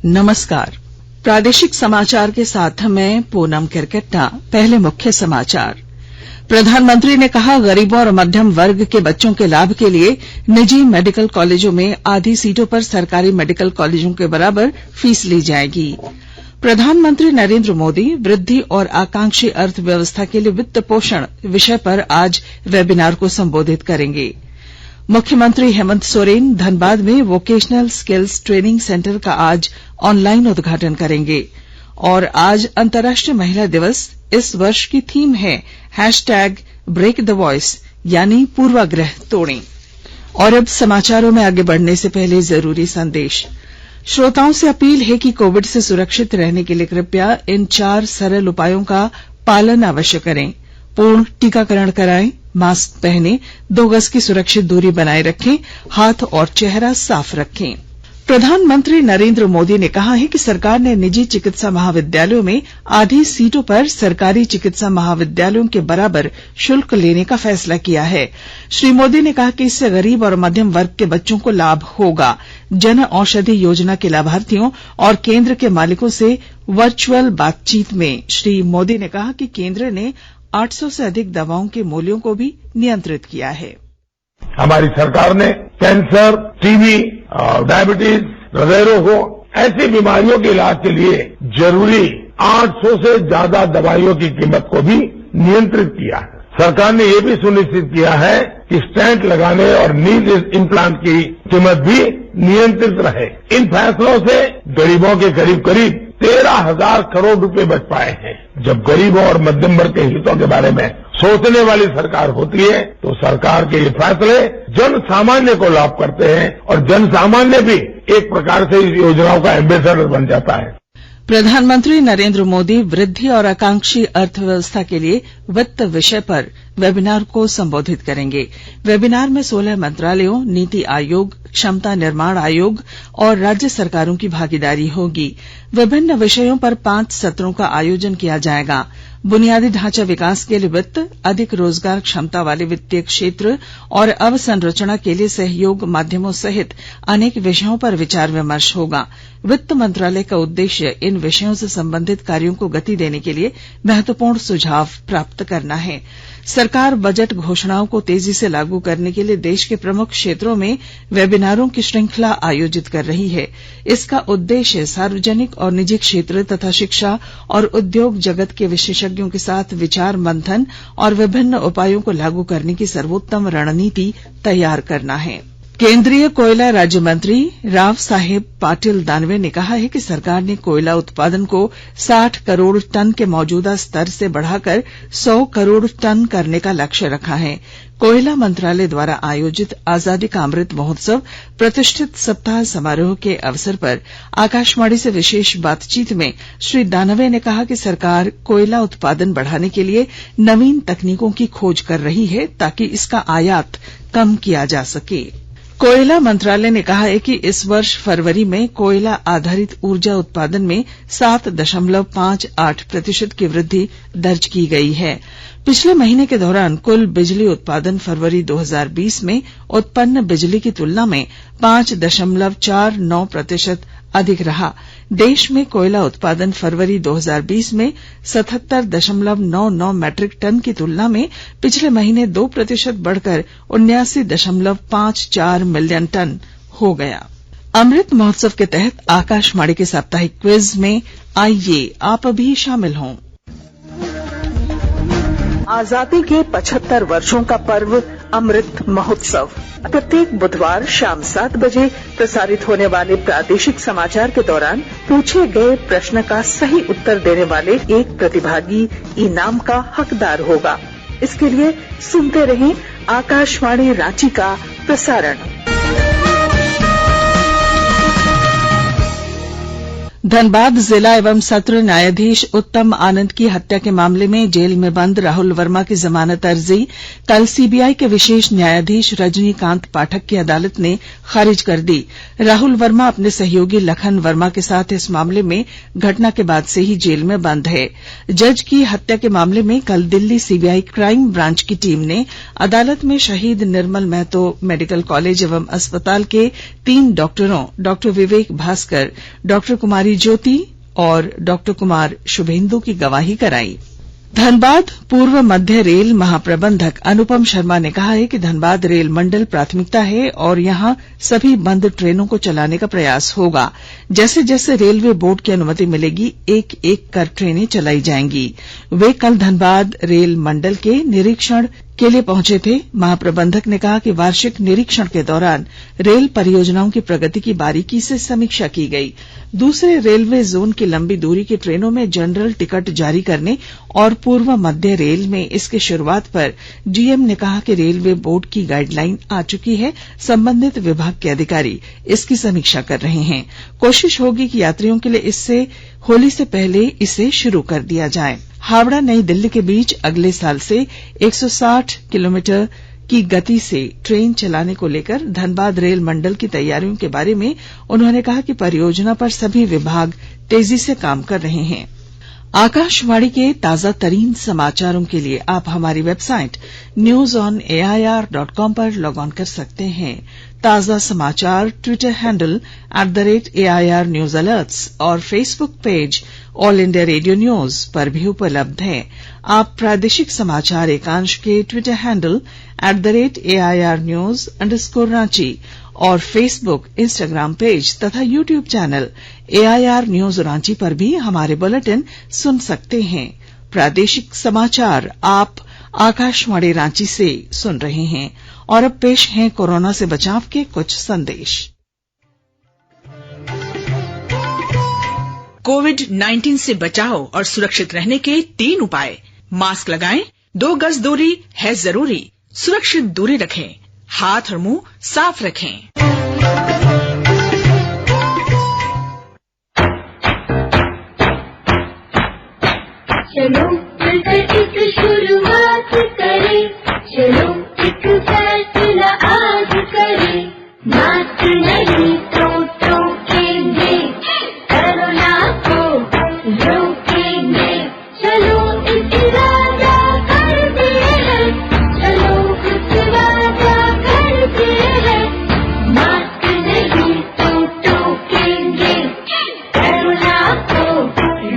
नमस्कार। प्रादेशिक समाचार के साथ मैं पूनम किरकेट्टा। पहले मुख्य समाचार। प्रधानमंत्री ने कहा, गरीबों और मध्यम वर्ग के बच्चों के लाभ के लिए निजी मेडिकल कॉलेजों में आधी सीटों पर सरकारी मेडिकल कॉलेजों के बराबर फीस ली जाएगी। प्रधानमंत्री नरेंद्र मोदी वृद्धि और आकांक्षी अर्थव्यवस्था के लिए वित्त पोषण विषय पर आज वेबिनार को संबोधित करेंगे। मुख्यमंत्री हेमंत सोरेन धनबाद में वोकेशनल स्किल्स ट्रेनिंग सेंटर का आज ऑनलाइन उद्घाटन करेंगे। और आज अंतर्राष्ट्रीय महिला दिवस। इस वर्ष की थीम है #ब्रेक द वॉइस, यानी पूर्वाग्रह तोड़ें। और अब समाचारों में आगे बढ़ने से पहले जरूरी संदेश। श्रोताओं से अपील है कि कोविड से सुरक्षित रहने के लिए कृपया इन 4 सरल उपायों का पालन अवश्य करें। पूर्ण टीकाकरण कराएं, मास्क पहनें, 2 गज की सुरक्षित दूरी बनाए रखें, हाथ और चेहरा साफ रखें। प्रधानमंत्री नरेंद्र मोदी ने कहा है कि सरकार ने निजी चिकित्सा महाविद्यालयों में आधी सीटों पर सरकारी चिकित्सा महाविद्यालयों के बराबर शुल्क लेने का फैसला किया है। श्री मोदी ने कहा कि इससे गरीब और मध्यम वर्ग के बच्चों को लाभ होगा। जन औषधि योजना के लाभार्थियों और केंद्र के मालिकों से वर्चुअल बातचीत में श्री मोदी ने कहा कि केंद्र ने 800 से अधिक दवाओं के मूल्यों को भी नियंत्रित किया है। हमारी सरकार ने कैंसर, टीबी, डायबिटीज, हृदय रोग ऐसी बीमारियों के इलाज के लिए जरूरी 800 से ज्यादा दवाइयों की कीमत को भी नियंत्रित किया है। सरकार ने ये भी सुनिश्चित किया है कि स्टेंट लगाने और नी इम्प्लांट की कीमत भी नियंत्रित रहे। इन फैसलों से गरीबों के करीब 13,000 करोड़ रुपए बच पाए हैं। जब गरीबों और मध्यम वर्ग के हितों के बारे में सोचने वाली सरकार होती है तो सरकार के ये फैसले जन सामान्य को लाभ करते हैं और जन सामान्य भी एक प्रकार से इस योजनाओं का एम्बेसडर बन जाता है। प्रधानमंत्री नरेंद्र मोदी वृद्धि और आकांक्षी अर्थव्यवस्था के लिए वित्त विषय पर वेबिनार को संबोधित करेंगे। वेबिनार में 16 मंत्रालयों, नीति आयोग, क्षमता निर्माण आयोग और राज्य सरकारों की भागीदारी होगी। विभिन्न विषयों पर 5 सत्रों का आयोजन किया जाएगा। बुनियादी ढांचा विकास के लिए वित्त, अधिक रोजगार क्षमता वाले वित्तीय क्षेत्र और अवसंरचना के लिए सहयोग माध्यमों सहित अनेक विषयों पर विचार विमर्श होगा। वित्त मंत्रालय का उद्देश्य इन विषयों से संबंधित कार्यों को गति देने के लिए महत्वपूर्ण सुझाव प्राप्त करना है। सरकार बजट घोषणाओं को तेजी से लागू करने के लिए देश के प्रमुख क्षेत्रों में वेबिनारों की श्रृंखला आयोजित कर रही है। इसका उद्देश्य सार्वजनिक और निजी क्षेत्र तथा शिक्षा और उद्योग जगत के विशेषज्ञों के साथ विचार मंथन और विभिन्न उपायों को लागू करने की सर्वोत्तम रणनीति तैयार करना है। केंद्रीय कोयला राज्य मंत्री राव साहेब पाटिल दानवे ने कहा है कि सरकार ने कोयला उत्पादन को 60 करोड़ टन के मौजूदा स्तर से बढ़ाकर 100 करोड़ टन करने का लक्ष्य रखा है। कोयला मंत्रालय द्वारा आयोजित आजादी का अमृत महोत्सव प्रतिष्ठित सप्ताह समारोह के अवसर पर आकाशवाणी से विशेष बातचीत में श्री दानवे ने कहा कि सरकार कोयला उत्पादन बढ़ाने के लिए नवीन तकनीकों की खोज कर रही है ताकि इसका आयात कम किया जा सके। कोयला मंत्रालय ने कहा है कि इस वर्ष फरवरी में कोयला आधारित ऊर्जा उत्पादन में 7.58% की वृद्धि दर्ज की गई है। पिछले महीने के दौरान कुल बिजली उत्पादन फरवरी 2020 में उत्पन्न बिजली की तुलना में 5.49% अधिक रहा। देश में कोयला उत्पादन फरवरी 2020 में 77.99 मैट्रिक टन की तुलना में पिछले महीने 2% बढ़कर 79.54 मिलियन टन हो गया। अमृत महोत्सव के तहत आकाशवाणी के साप्ताहिक क्विज में आइए आप भी शामिल हों। आजादी के 75 वर्षों का पर्व अमृत महोत्सव प्रत्येक बुधवार शाम 7 बजे प्रसारित होने वाले प्रादेशिक समाचार के दौरान पूछे गए प्रश्न का सही उत्तर देने वाले एक प्रतिभागी इनाम का हकदार होगा। इसके लिए सुनते रहें आकाशवाणी रांची का प्रसारण। धनबाद जिला एवं सत्र न्यायाधीश उत्तम आनंद की हत्या के मामले में जेल में बंद राहुल वर्मा की जमानत अर्जी कल सीबीआई के विशेष न्यायाधीश रजनीकांत पाठक की अदालत ने खारिज कर दी। राहुल वर्मा अपने सहयोगी लखन वर्मा के साथ इस मामले में घटना के बाद से ही जेल में बंद है। जज की हत्या के मामले में कल दिल्ली सीबीआई क्राइम ब्रांच की टीम ने अदालत में शहीद निर्मल महतो मेडिकल कॉलेज एवं अस्पताल के 3 डॉक्टरों डॉ विवेक भास्कर, डॉ कुमारी ज्योति और डॉ कुमार शुभेंदु की गवाही कराई। धनबाद पूर्व मध्य रेल महाप्रबंधक अनुपम शर्मा ने कहा है कि धनबाद रेल मंडल प्राथमिकता है और यहां सभी बंद ट्रेनों को चलाने का प्रयास होगा। जैसे जैसे रेलवे बोर्ड की अनुमति मिलेगी एक एक कर ट्रेनें चलाई जाएंगी। वे कल धनबाद रेल मंडल के निरीक्षण के लिए पहुंचे थे। महाप्रबंधक ने कहा कि वार्षिक निरीक्षण के दौरान रेल परियोजनाओं की प्रगति की बारीकी से समीक्षा की गई। दूसरे रेलवे जोन की लंबी दूरी की ट्रेनों में जनरल टिकट जारी करने और पूर्व मध्य रेल में इसकी शुरुआत पर डीएम ने कहा कि रेलवे बोर्ड की गाइडलाइन आ चुकी है। संबंधित विभाग के अधिकारी इसकी समीक्षा कर रहे हैं। कोशिश होगी कि यात्रियों के लिए होली से पहले इसे शुरू कर दिया जाए। हावड़ा नई दिल्ली के बीच अगले साल से 160 किलोमीटर की गति से ट्रेन चलाने को लेकर धनबाद रेल मंडल की तैयारियों के बारे में उन्होंने कहा कि परियोजना पर सभी विभाग तेजी से काम कर रहे हैं। आकाशवाणी के ताजा तरीन समाचारों के लिए आप हमारी वेबसाइट newsonair.com पर लॉग ऑन कर सकते हैं। ताजा समाचार Twitter handle @AIR News Alerts और Facebook page all India radio news पर भी उपलब्ध है। आप प्रादेशिक समाचार एकांश के ट्विटर हैंडल @AIR News _ और फेसबुक, इंस्टाग्राम पेज तथा YouTube channel AIR news Ranchi पर भी हमारे बुलेटिन सुन सकते हैं। प्रादेशिक समाचार आप आकाशवाणी रांची से सुन रहे हैं और अब पेश हैं कोरोना से बचाव के कुछ संदेश। कोविड-19 से बचाव और सुरक्षित रहने के 3 उपाय। मास्क लगाएं, 2 गज दूरी है जरूरी, सुरक्षित दूरी रखें, हाथ और मुंह साफ रखें। चलो मिलकर एक शुरुआत करें, चलो एक फैसला आज करें, मास्क नहीं तो टोकेंगे, कोरोना को रोकेंगे, चलो इस वादा करते हैं, चलो इस वादा करते हैं, मास्क नहीं तो टोकेंगे, कोरोना को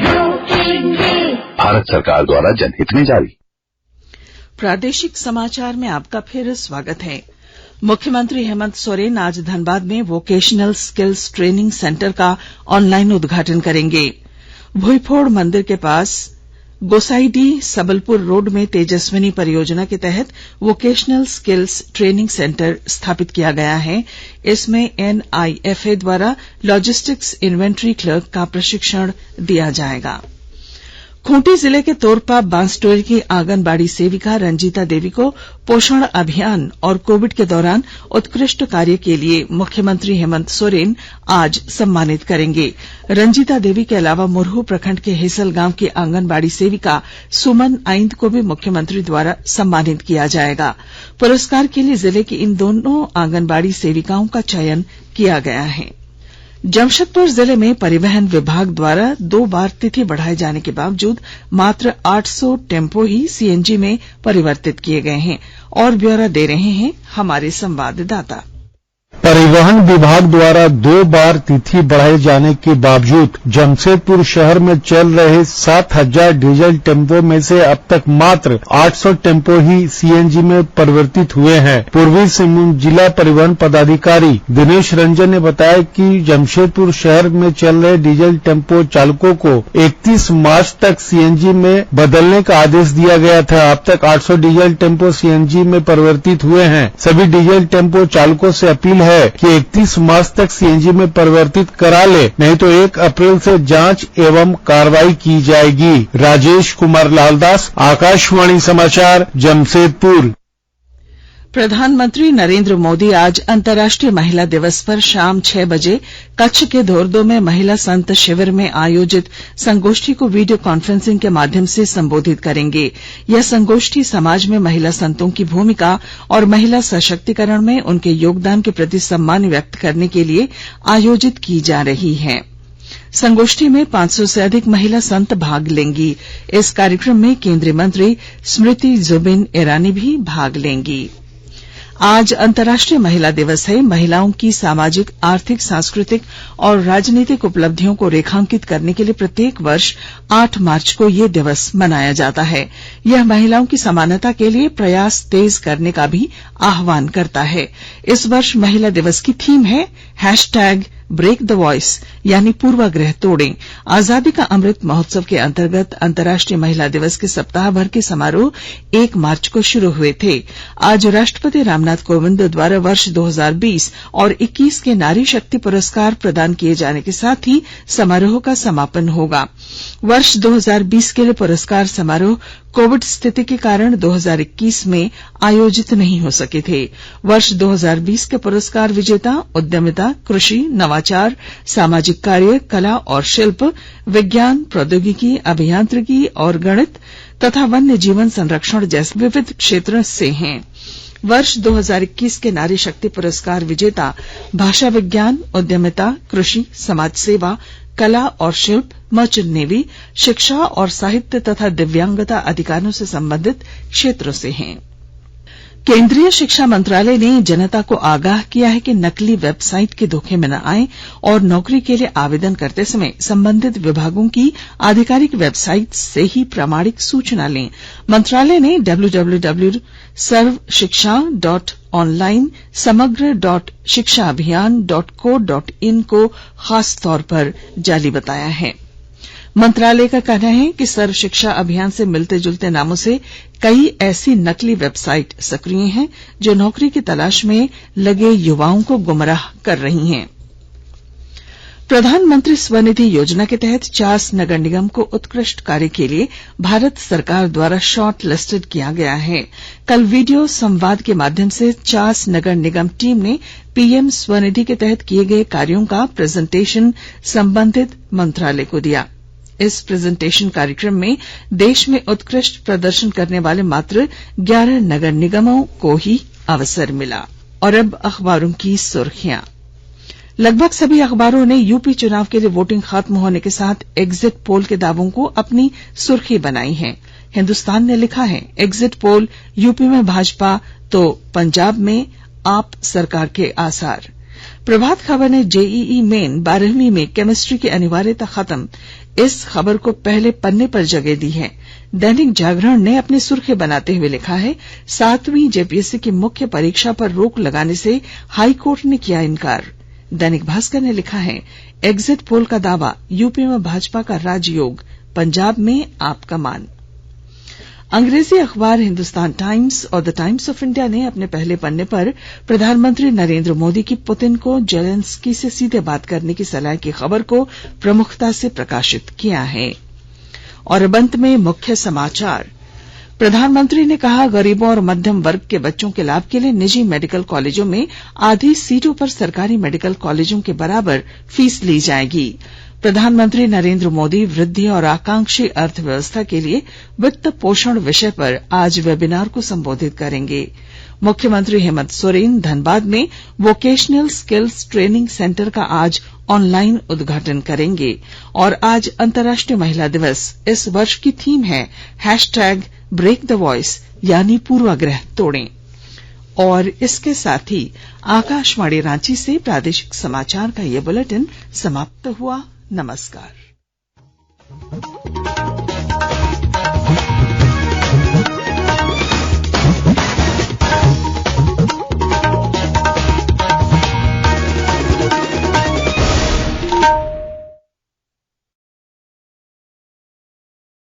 रोकेंगे। भारत सरकार द्वारा जनहित में जारी। प्रादेशिक समाचार में आपका फिर स्वागत है। मुख्यमंत्री हेमंत सोरेन आज धनबाद में वोकेशनल स्किल्स ट्रेनिंग सेंटर का ऑनलाइन उद्घाटन करेंगे। भुईफोड़ मंदिर के पास गोसाईडीह सबलपुर रोड में तेजस्विनी परियोजना के तहत वोकेशनल स्किल्स ट्रेनिंग सेंटर स्थापित किया गया है। इसमें NIFA द्वारा लॉजिस्टिक्स इन्वेंट्री क्लर्क का प्रशिक्षण दिया जाएगा। खूंटी जिले के तोरपा बांसटोली की आंगनबाड़ी सेविका रंजीता देवी को पोषण अभियान और कोविड के दौरान उत्कृष्ट कार्य के लिए मुख्यमंत्री हेमंत सोरेन आज सम्मानित करेंगे। रंजीता देवी के अलावा मुरहू प्रखंड के हेसल गांव की आंगनबाड़ी सेविका सुमन आइंद को भी मुख्यमंत्री द्वारा सम्मानित किया जाएगा। पुरस्कार के लिए जिले की इन दोनों आंगनबाड़ी सेविकाओं का चयन किया गया है। जमशेदपुर जिले में परिवहन विभाग द्वारा 2 बार तिथि बढ़ाए जाने के बावजूद मात्र 800 टेम्पो ही सीएनजी में परिवर्तित किए गए हैं। और ब्यौरा दे रहे हैं हमारे संवाददाता। परिवहन विभाग द्वारा 2 बार तिथि बढ़ाए जाने के बावजूद जमशेदपुर शहर में चल रहे 7000 डीजल टेम्पो में से अब तक मात्र 800 टेम्पो ही सीएनजी में परिवर्तित हुए हैं। पूर्वी सिंहभूम जिला परिवहन पदाधिकारी दिनेश रंजन ने बताया कि जमशेदपुर शहर में चल रहे डीजल टेम्पो चालकों को 31 मार्च तक सीएनजी में बदलने का आदेश दिया गया था। अब तक 800 डीजल टेम्पो सीएनजी में परिवर्तित हुए हैं। सभी डीजल टेम्पो चालकों से अपील है कि 31 मार्च तक सीएनजी में परिवर्तित करा ले, नहीं तो 1 अप्रैल से जांच एवं कार्रवाई की जाएगी। राजेश कुमार लालदास, आकाशवाणी समाचार, जमशेदपुर। प्रधानमंत्री नरेंद्र मोदी आज अंतर्राष्ट्रीय महिला दिवस पर शाम 6 बजे कच्छ के धोर्दो में महिला संत शिविर में आयोजित संगोष्ठी को वीडियो कॉन्फ्रेंसिंग के माध्यम से संबोधित करेंगे। यह संगोष्ठी समाज में महिला संतों की भूमिका और महिला सशक्तिकरण में उनके योगदान के प्रति सम्मान व्यक्त करने के लिए आयोजित की जा रही है। संगोष्ठी में 500 से अधिक महिला संत भाग लेंगी। इस कार्यक्रम में केंद्रीय मंत्री स्मृति जुबिन ईरानी भी भाग लेंगी। आज अंतर्राष्ट्रीय महिला दिवस है। महिलाओं की सामाजिक, आर्थिक, सांस्कृतिक और राजनीतिक उपलब्धियों को रेखांकित करने के लिए प्रत्येक वर्ष 8 मार्च को यह दिवस मनाया जाता है। यह महिलाओं की समानता के लिए प्रयास तेज करने का भी आह्वान करता है। इस वर्ष महिला दिवस की थीम है #ब्रेक द वॉइस यानी पूर्वाग्रह तोड़ें। आजादी का अमृत महोत्सव के अंतर्गत अंतर्राष्ट्रीय महिला दिवस के सप्ताह भर के समारोह 1 मार्च को शुरू हुए थे। आज राष्ट्रपति रामनाथ कोविंद द्वारा वर्ष 2020 और 21 के नारी शक्ति पुरस्कार प्रदान किए जाने के साथ ही समारोह का समापन होगा। वर्ष 2020 के लिए पुरस्कार समारोह कोविड स्थिति के कारण 2021 में आयोजित नहीं हो सके थे। वर्ष 2020 के पुरस्कार विजेता उद्यमिता, कृषि, नवाचार, सामाजिक कार्य, कला और शिल्प, विज्ञान, प्रौद्योगिकी, अभियांत्रिकी और गणित तथा वन्य जीवन संरक्षण जैसे विविध क्षेत्रों से हैं। वर्ष 2021 के नारी शक्ति पुरस्कार विजेता भाषा विज्ञान, उद्यमिता, कृषि, समाज सेवा, कला और शिल्प, मर्चेंट नेवी, शिक्षा और साहित्य तथा दिव्यांगता अधिकारों से संबंधित क्षेत्रों से हैं। केंद्रीय शिक्षा मंत्रालय ने जनता को आगाह किया है कि नकली वेबसाइट के धोखे में न आएं और नौकरी के लिए आवेदन करते समय संबंधित विभागों की आधिकारिक वेबसाइट से ही प्रामाणिक सूचना लें। मंत्रालय ने www.sarvshiksha.online, समग्र.शिक्षाअभियान.co.in को खास तौर पर जाली बताया है। मंत्रालय का कहना है कि सर्व शिक्षा अभियान से मिलते जुलते नामों से कई ऐसी नकली वेबसाइट सक्रिय हैं जो नौकरी की तलाश में लगे युवाओं को गुमराह कर रही हैं। प्रधानमंत्री स्वनिधि योजना के तहत 50 नगर निगम को उत्कृष्ट कार्य के लिए भारत सरकार द्वारा शॉर्ट लिस्टेड किया गया है। कल वीडियो संवाद के माध्यम से 50 नगर निगम टीम ने पीएम स्वनिधि के तहत किए गए कार्यों का प्रेजेंटेशन संबंधित मंत्रालय को दिया। इस प्रेजेंटेशन कार्यक्रम में देश में उत्कृष्ट प्रदर्शन करने वाले मात्र 11 नगर निगमों को ही अवसर मिला। और अब अखबारों की सुर्खियां। लगभग सभी अखबारों ने यूपी चुनाव के लिए वोटिंग खत्म होने के साथ एग्जिट पोल के दावों को अपनी सुर्खी बनाई है। हिन्दुस्तान ने लिखा है, एग्जिट पोल यूपी में भाजपा तो पंजाब में आप सरकार के आसार। प्रभात खबर ने जेईई मेन 12वीं में केमिस्ट्री की अनिवार्यता खत्म, इस खबर को पहले पन्ने पर जगह दी है। दैनिक जागरण ने अपनी सुर्खी बनाते हुए लिखा है, 7वीं जेपीएससी की मुख्य परीक्षा पर रोक लगाने से हाईकोर्ट ने किया इनकार। दैनिक भास्कर ने लिखा है, एग्जिट पोल का दावा, यूपी में भाजपा का राजयोग, पंजाब में आपका मान। अंग्रेजी अखबार हिंदुस्तान टाइम्स और द टाइम्स ऑफ इंडिया ने अपने पहले पन्ने पर प्रधानमंत्री नरेंद्र मोदी की पुतिन को जेलेंस्की से सीधे बात करने की सलाह की खबर को प्रमुखता से प्रकाशित किया है। और अब अंत में मुख्य समाचार। प्रधानमंत्री ने कहा, गरीबों और मध्यम वर्ग के बच्चों के लाभ के लिए निजी मेडिकल कॉलेजों में आधी सीटों पर सरकारी मेडिकल कॉलेजों के बराबर फीस ली जाएगी। प्रधानमंत्री नरेंद्र मोदी वृद्धि और आकांक्षी अर्थव्यवस्था के लिए वित्त पोषण विषय पर आज वेबिनार को संबोधित करेंगे। मुख्यमंत्री हेमंत सोरेन धनबाद में वोकेशनल स्किल्स ट्रेनिंग सेंटर का आज ऑनलाइन उद्घाटन करेंगे। और आज अंतर्राष्ट्रीय महिला दिवस, इस वर्ष की थीम है #ब्रेक द वॉइस यानी पूर्वाग्रह तोड़ें। और इसके साथ ही आकाशवाणी रांची से प्रादेशिक समाचार का ये बुलेटिन समाप्त हुआ। नमस्कार।